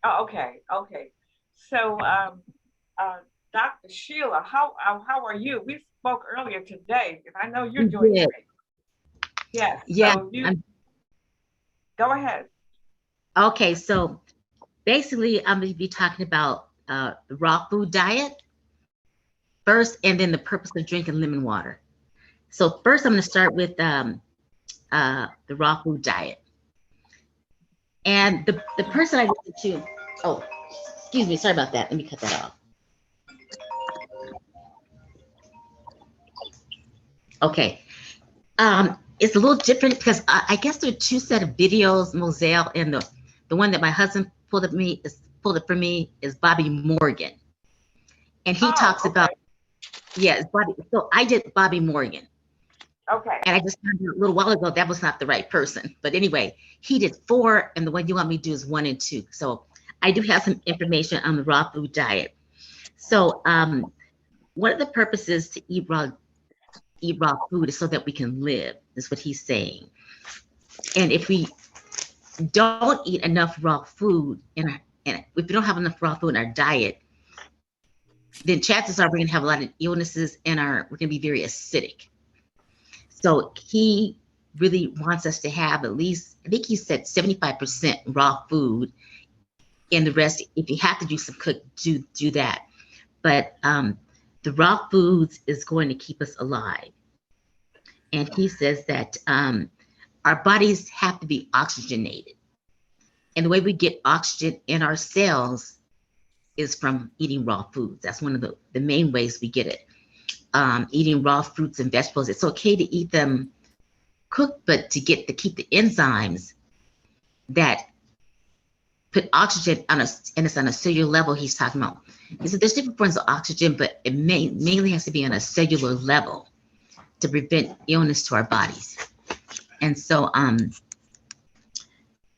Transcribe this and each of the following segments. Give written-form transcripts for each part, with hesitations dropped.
Oh, okay, okay. So, uh, Dr. Sheila, how are you? We spoke earlier today, and I know you're We doing did. great. Yes. Yeah. So you I'm, go ahead. okay. So basically, I'm going to be talking about the raw food diet first, and then the purpose of drinking lemon water. So first, I'm going to start with the raw food diet. And the person I listened to, oh, excuse me, sorry about that. Let me cut that off. Okay. It's a little different because I guess there are two set of videos, Moselle, and the one that my husband pulled up for me is Bobby Morgan, and he Oh, talks about okay, yeah, it's Bobby. So I did Bobby Morgan, okay. and I just found out a little while ago that was not the right person. But anyway, he did four, and the one you want me to do is one and two. So I do have some information on the raw food diet. So one of the purposes to eat raw food is so that we can live. Is what he's saying. And if we don't eat enough raw food and if we don't have enough raw food in our diet, then chances are we're going to have a lot of illnesses and we're going to be very acidic. So he really wants us to have at least, I think he said 75% raw food, and the rest, if you have to do some cook, do that. But the raw foods is going to keep us alive. And he says that our bodies have to be oxygenated. And the way we get oxygen in our cells is from eating raw foods. That's one of the main ways we get it. Eating raw fruits and vegetables. It's okay to eat them cooked, but to keep the enzymes that put oxygen on us, and it's on a cellular level he's talking about. He said there's different forms of oxygen, but it mainly has to be on a cellular level to prevent illness to our bodies. And so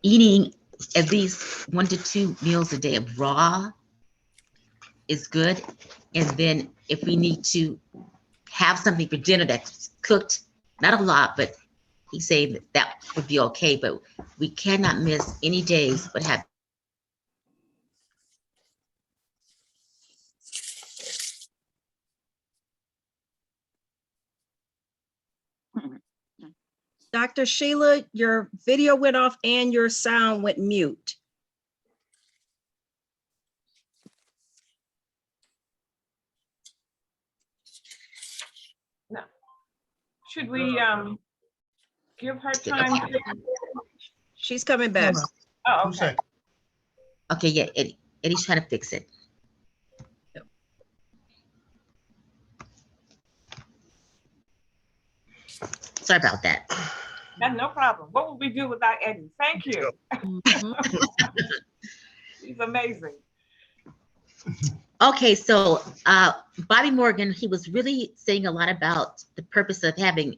eating at least 1 to 2 meals a day of raw is good. And then if we need to have something for dinner that's cooked, not a lot, but he's saying that that would be okay. But we cannot miss any days but have either raw food or cooked food. Dr. Sheila, your video went off and your sound went mute. Now, should we give her time Okay. to? She's coming Hold back. on, Oh, two okay. seconds. Okay, yeah, Eddie's trying to fix it. Sorry about that. That's no problem. What would we do without Eddie? Thank you. Mhm. He's amazing. Okay, so Bobby Morgan, he was really saying a lot about the purpose of having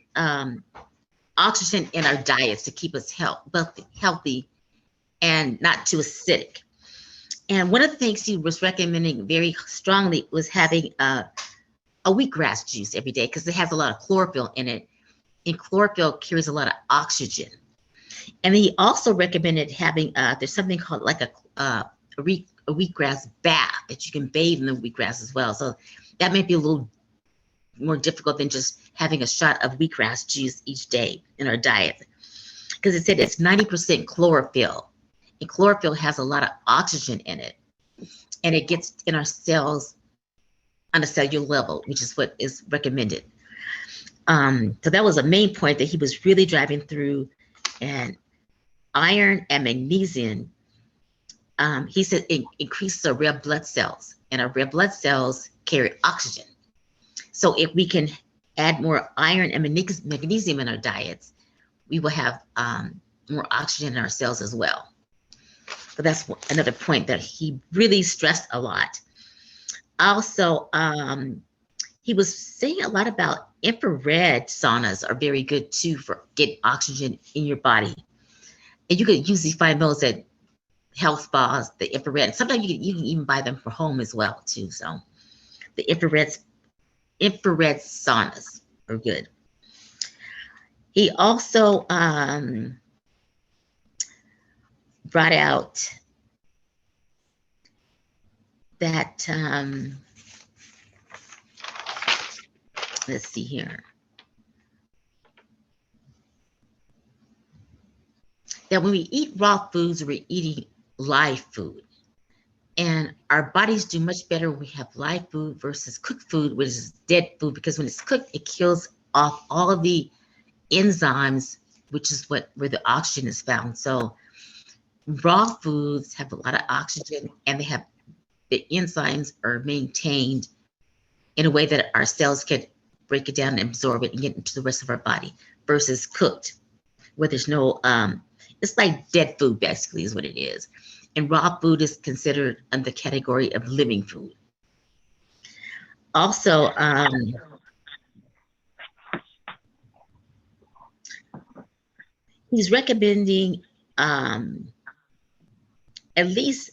oxygen in our diets to keep us healthy and not too acidic. And one of the things he was recommending very strongly was having a wheatgrass juice every day because it has a lot of chlorophyll in it, and chlorophyll carries a lot of oxygen. And he also recommended having there's something called like a wheatgrass bath that you can bathe in the wheatgrass as well. So that may be a little more difficult than just having a shot of wheatgrass juice each day in our diet because it said it's 90% chlorophyll, and chlorophyll has a lot of oxygen in it, and it gets in our cells on a cellular level, which is what is recommended. So that was a main point that he was really driving through. And iron and magnesium, he said it increases our red blood cells, and our red blood cells carry oxygen. So if we can add more iron and magnesium in our diets, we will have more oxygen in our cells as well. So that's another point that he really stressed a lot. Also, he was saying a lot about infrared saunas are very good too for getting oxygen in your body. And you could usually find those at health spas, the infrared. Sometimes you can even buy them for home as well too. So the infrared saunas are good. He also brought out that, let's see here, that when we eat raw foods, we're eating live food. And our bodies do much better when we have live food versus cooked food, which is dead food, because when it's cooked, it kills off all of the enzymes, which is where the oxygen is found. So raw foods have a lot of oxygen, and they have the enzymes are maintained in a way that our cells can break it down and absorb it and get into the rest of our body, versus cooked, where there's no, it's like dead food basically is what it is. And raw food is considered under the category of living food. Also, he's recommending at least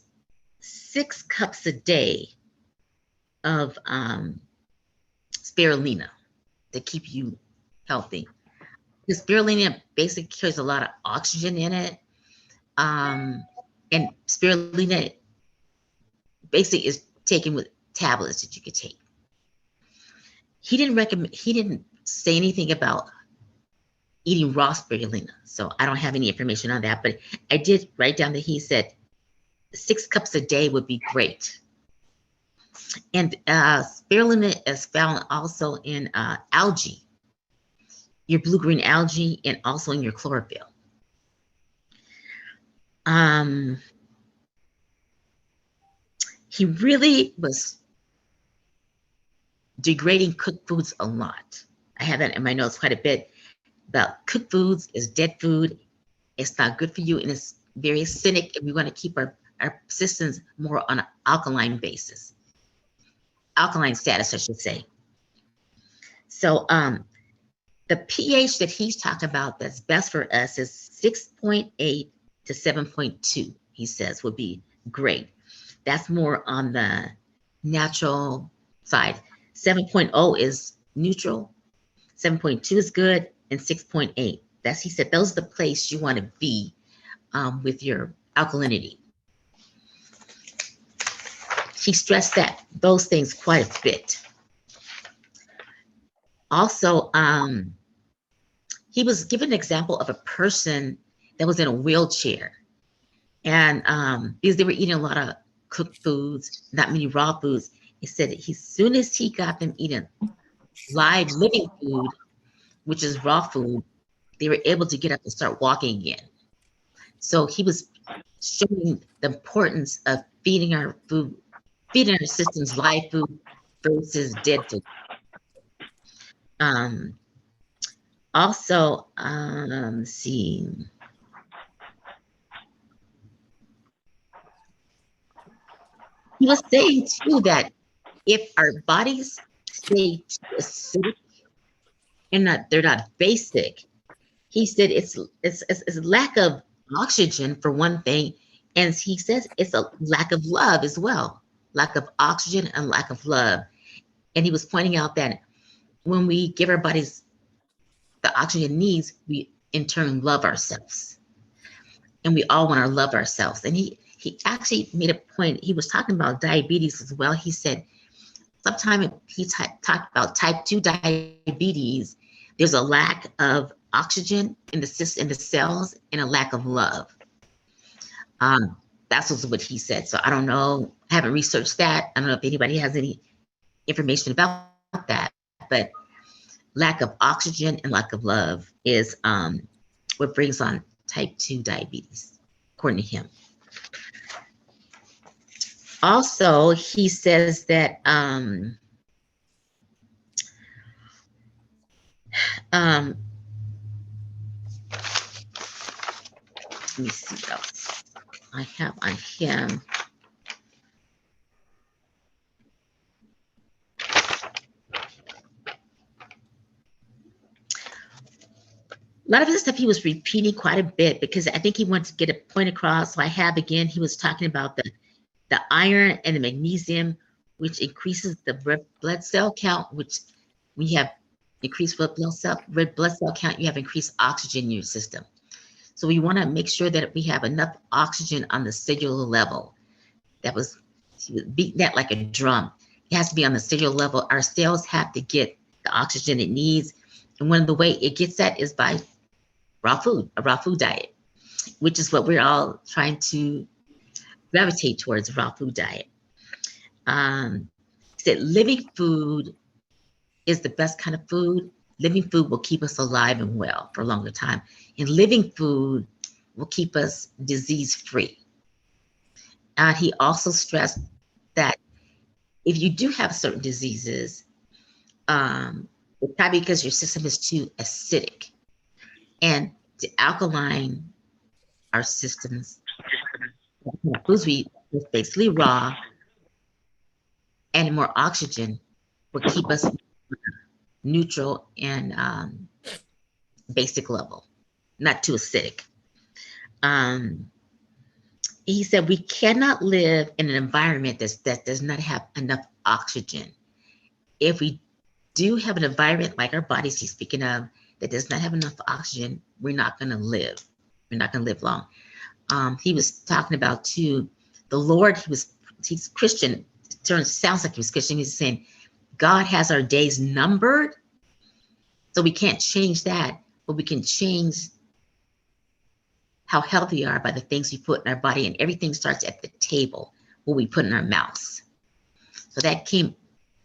6 cups a day of spirulina to keep you healthy. Because spirulina basically carries a lot of oxygen in it. And spirulina basically is taken with tablets that you could take. He didn't say anything about eating raw spirulina, so I don't have any information on that, but I did write down that he said 6 cups a day would be great. And spirulina is found also in algae, your blue-green algae, and also in your chlorophyll. He really was degrading cooked foods a lot. I have that in my notes quite a bit about cooked foods is dead food. It's not good for you, and it's very acidic, and we want to keep our systems more on an alkaline basis. Alkaline status, I should say. So the pH that he's talking about that's best for us is 6.8 to 7.2, he says would be great. That's more on the natural side. 7.0 is neutral, 7.2 is good, and 6.8. That's, he said, those are the place you want to be with your alkalinity. He stressed that those things quite a bit. Also, he was given an example of a person that was in a wheelchair, and because they were eating a lot of cooked foods, not many raw foods. He said that as soon as he got them eating live living food, which is raw food, they were able to get up and start walking again. So he was showing the importance of feeding our food, feeding our systems live food versus dead food. Also, let's see. He was saying too that if our bodies stay too acidic and they're not basic, he said it's lack of oxygen for one thing, and he says it's a lack of love as well, lack of oxygen and lack of love. And he was pointing out that when we give our bodies the oxygen needs, we in turn love ourselves, and we all want to love ourselves. And he actually made a point. He was talking about diabetes as well. He said sometime he talked about type 2 diabetes. There's a lack of oxygen in the cells and a lack of love. That's what he said. So I don't know. I haven't researched that. I don't know if anybody has any information about that, but lack of oxygen and lack of love is what brings on type 2 diabetes, according to him. Also, he says that let me see what else I have on him. A lot of this stuff he was repeating quite a bit because I think he wanted to get a point across. So I have again, he was talking about the iron and the magnesium, which increases the red blood cell count, which when you have increased red blood cell count, you have increased oxygen in your system. So we want to make sure that we have enough oxygen on the cellular level. That was he was beating that like a drum. It has to be on the cellular level. Our cells have to get the oxygen it needs. And one of the way it gets that is by raw food, a raw food diet, which is what we're all trying to gravitate towards, a raw food diet. He said living food is the best kind of food. Living food will keep us alive and well for a longer time. And living food will keep us disease-free. He also stressed that if you do have certain diseases, it's probably because your system is too acidic. And to alkaline our systems, the foods we eat is basically raw, and more oxygen will keep us neutral and basic level, not too acidic. He said we cannot live in an environment that does not have enough oxygen. If we do have an environment like our bodies he's speaking of that does not have enough oxygen, we're not going to live. We're not going to live long. He was talking about too, the Lord, he's Christian. It sounds like he was Christian. He's saying God has our days numbered. So we can't change that, but we can change how healthy we are by the things we put in our body, and everything starts at the table, what we put in our mouths. So that came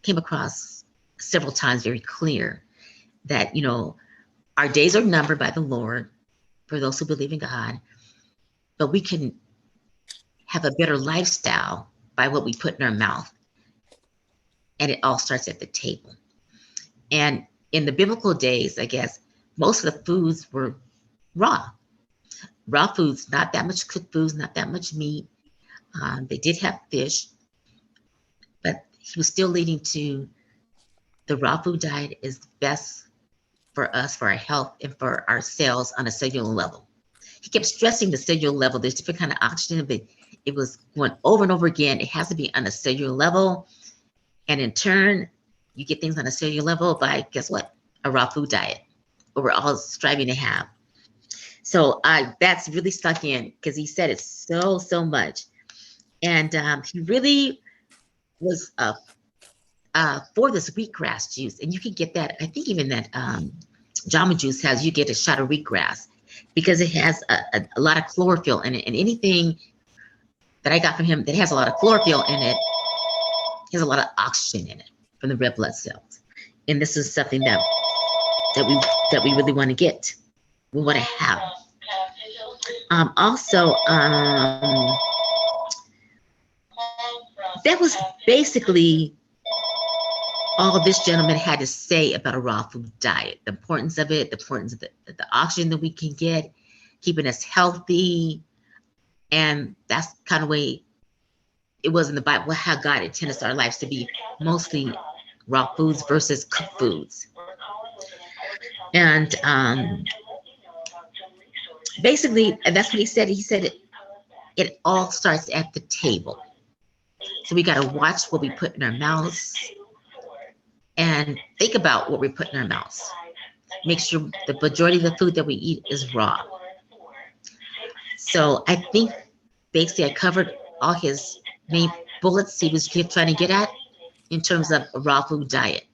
across several times very clear that, you know, our days are numbered by the Lord for those who believe in God, but we can have a better lifestyle by what we put in our mouth. And it all starts at the table. And in the biblical days, I guess, most of the foods were raw. Raw foods, not that much cooked foods, not that much meat. They did have fish, but he was still leading to the raw food diet is best for us, for our health, and for our cells on a cellular level. He kept stressing the cellular level. There's different kind of oxygen, but it was going over and over again. It has to be on a cellular level. And in turn, you get things on a cellular level by, guess what? A raw food diet, what we're all striving to have. So that's really stuck in because he said it so much. And he really was for this wheatgrass juice. And you can get that, I think even that Jamba Juice has, you get a shot of wheatgrass because it has a lot of chlorophyll in it. And anything that I got from him that has a lot of chlorophyll in it has a lot of oxygen in it from the red blood cells. And this is something that we really want to get. We want to have. Also, that was basically all this gentleman had to say about a raw food diet, the importance of it, the importance of the oxygen that we can get, keeping us healthy. And that's kind of way it was in the Bible, how God intended our lives to be mostly raw foods versus cooked foods. And basically, and that's what he said. He said it all starts at the table. So we got to watch what we put in our mouths and think about what we put in our mouths. Make sure the majority of the food that we eat is raw. So I think basically I covered all his main bullets he was trying to get at in terms of a raw food diet.